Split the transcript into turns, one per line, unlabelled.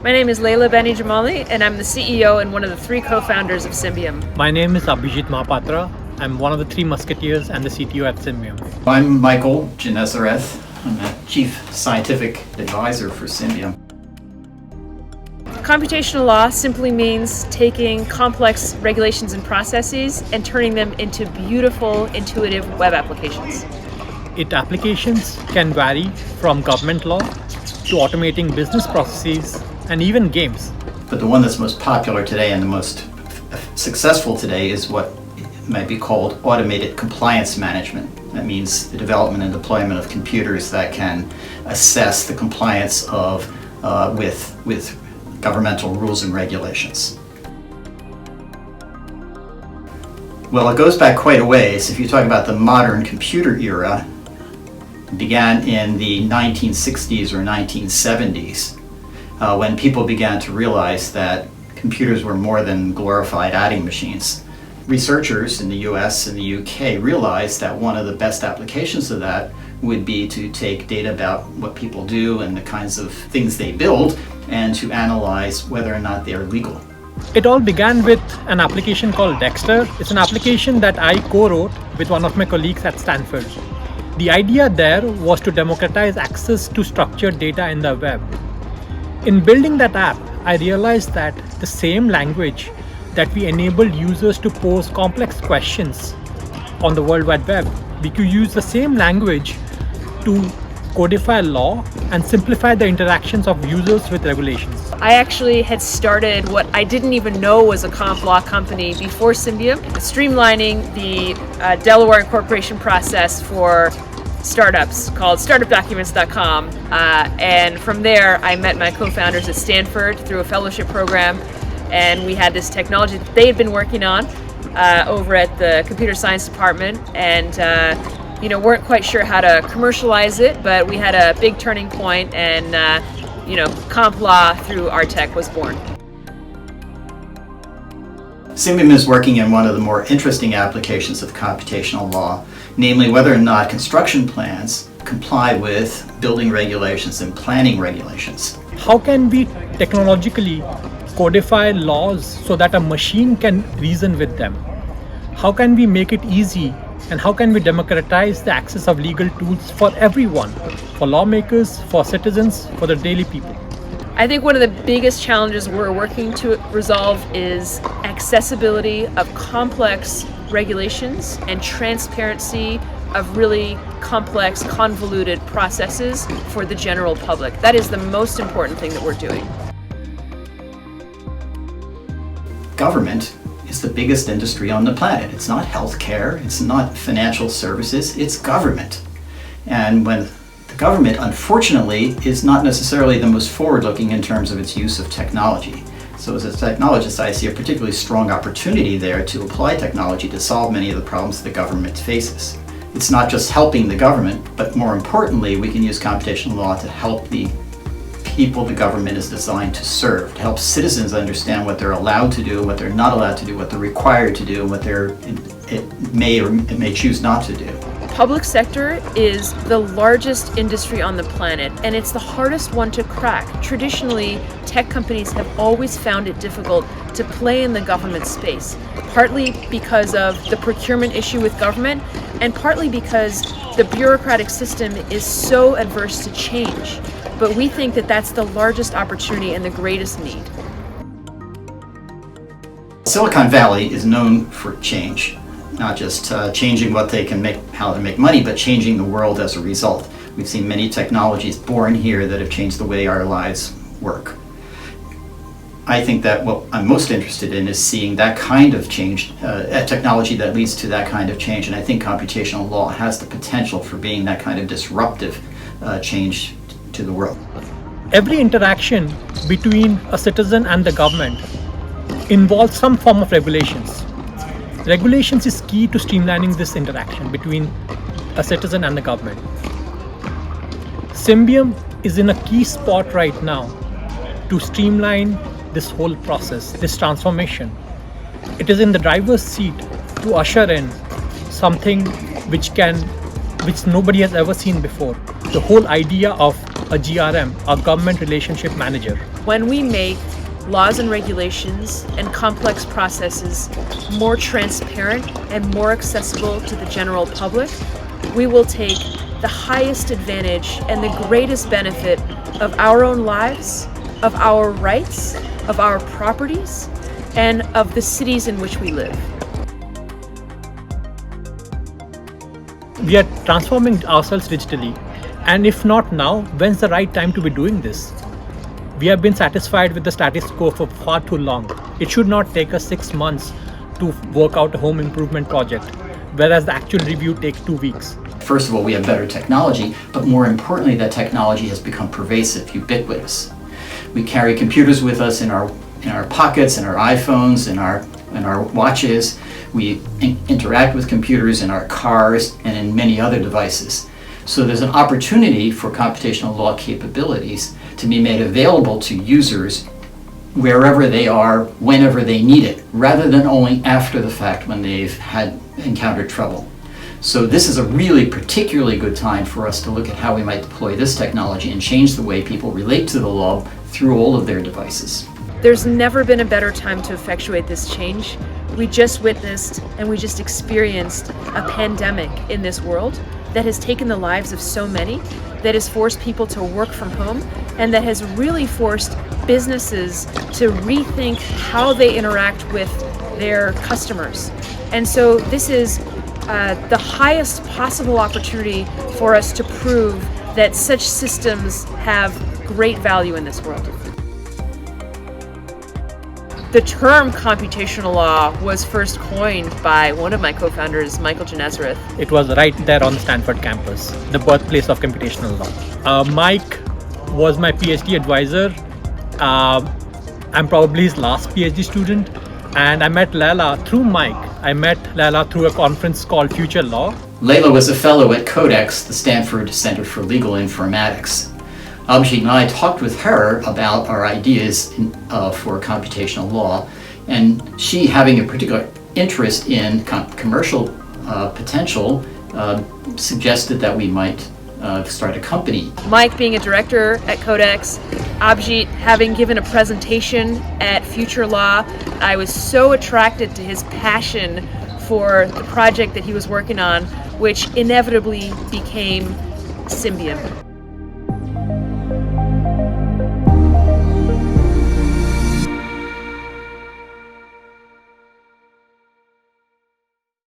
My name is Leila Banijamali, and I'm the CEO and one of the 3 co-founders of Symbium.
My name is Abhijit Mahapatra. I'm one of the 3 musketeers and the CTO at Symbium.
I'm Michael Genesereth. I'm a Chief Scientific Advisor for Symbium.
Computational law simply means taking complex regulations and processes and turning them into beautiful, intuitive web applications.
Its applications can vary from government law to automating business processes and even games.
But the one that's most popular today and the most successful today is what might be called automated compliance management. That means the development and deployment of computers that can assess the compliance of with governmental rules and regulations. Well, it goes back quite a ways. If you talk about the modern computer era, it began in the 1960s or 1970s. When people began to realize that computers were more than glorified adding machines. Researchers in the US and the UK realized that one of the best applications of that would be to take data about what people do and the kinds of things they build and to analyze whether or not they're legal.
It all began with an application called Dexter. It's an application that I co-wrote with one of my colleagues at Stanford. The idea there was to democratize access to structured data in the web. In building that app, I realized that the same language that we enabled users to pose complex questions on the World Wide Web, we could use the same language to codify law and simplify the interactions of users with regulations.
I actually had started what I didn't even know was a Complaw company before Symbium, streamlining the Delaware incorporation process for startups called startupdocuments.com, and from there I met my co-founders at Stanford through a fellowship program, and we had this technology that they had been working on over at the computer science department, and weren't quite sure how to commercialize it, but we had a big turning point, and Complaw through our tech was born.
Symbium is working in one of the more interesting applications of computational law, namely whether or not construction plans comply with building regulations and planning regulations.
How can we technologically codify laws so that a machine can reason with them? How can we make it easy, and how can we democratize the access of legal tools for everyone, for lawmakers, for citizens, for the daily people?
I think one of the biggest challenges we're working to resolve is accessibility of complex regulations and transparency of really complex, convoluted processes for the general public. That is the most important thing that we're doing.
Government is the biggest industry on the planet. It's not healthcare, it's not financial services, it's government. And when the government, unfortunately, is not necessarily the most forward-looking in terms of its use of technology. So as a technologist, I see a particularly strong opportunity there to apply technology to solve many of the problems the government faces. It's not just helping the government, but more importantly, we can use computational law to help the people the government is designed to serve, to help citizens understand what they're allowed to do, what they're not allowed to do, what they're required to do, and what it may choose not to do.
Public sector is the largest industry on the planet, and it's the hardest one to crack. Traditionally, tech companies have always found it difficult to play in the government space, partly because of the procurement issue with government, and partly because the bureaucratic system is so adverse to change. But we think that that's the largest opportunity and the greatest need.
Silicon Valley is known for change. Not just changing what they can make, how to make money, but changing the world as a result. We've seen many technologies born here that have changed the way our lives work. I think that what I'm most interested in is seeing that kind of change, technology that leads to that kind of change, and I think computational law has the potential for being that kind of disruptive change to the world.
Every interaction between a citizen and the government involves some form of regulations. Regulations is key to streamlining this interaction between a citizen and the government. Symbium is in a key spot right now to streamline this whole process, this transformation. It is in the driver's seat to usher in something which can which nobody has ever seen before. The whole idea of a GRM, a government relationship manager.
When we make laws and regulations and complex processes more transparent and more accessible to the general public, we will take the highest advantage and the greatest benefit of our own lives, of our rights, of our properties, and of the cities in which we live.
We are transforming ourselves digitally, and if not now, when's the right time to be doing this? We have been satisfied with the status quo for far too long. It should not take us 6 months to work out a home improvement project, whereas the actual review takes 2 weeks.
First of all, we have better technology, but more importantly, that technology has become pervasive, ubiquitous. We carry computers with us in our pockets, in our iPhones, in our watches. We interact with computers in our cars and in many other devices. So there's an opportunity for computational law capabilities to be made available to users wherever they are, whenever they need it, rather than only after the fact when they've encountered trouble. So this is a really particularly good time for us to look at how we might deploy this technology and change the way people relate to the law through all of their devices.
There's never been a better time to effectuate this change. We just witnessed and we just experienced a pandemic in this world that has taken the lives of so many, that has forced people to work from home, and that has really forced businesses to rethink how they interact with their customers. And so this is the highest possible opportunity for us to prove that such systems have great value in this world. The term computational law was first coined by one of my co-founders, Michael Genesereth.
It was right there on the Stanford campus, the birthplace of computational law. Mike was my PhD advisor. I'm probably his last PhD student. And I met Leila through Mike. I met Leila through a conference called Future Law.
Leila was a fellow at Codex, the Stanford Center for Legal Informatics. Abhijit and I talked with her about our ideas for computational law, and she, having a particular interest in commercial potential, suggested that we might start a company.
Mike being a director at Codex, Abhijit having given a presentation at Future Law, I was so attracted to his passion for the project that he was working on, which inevitably became Symbium.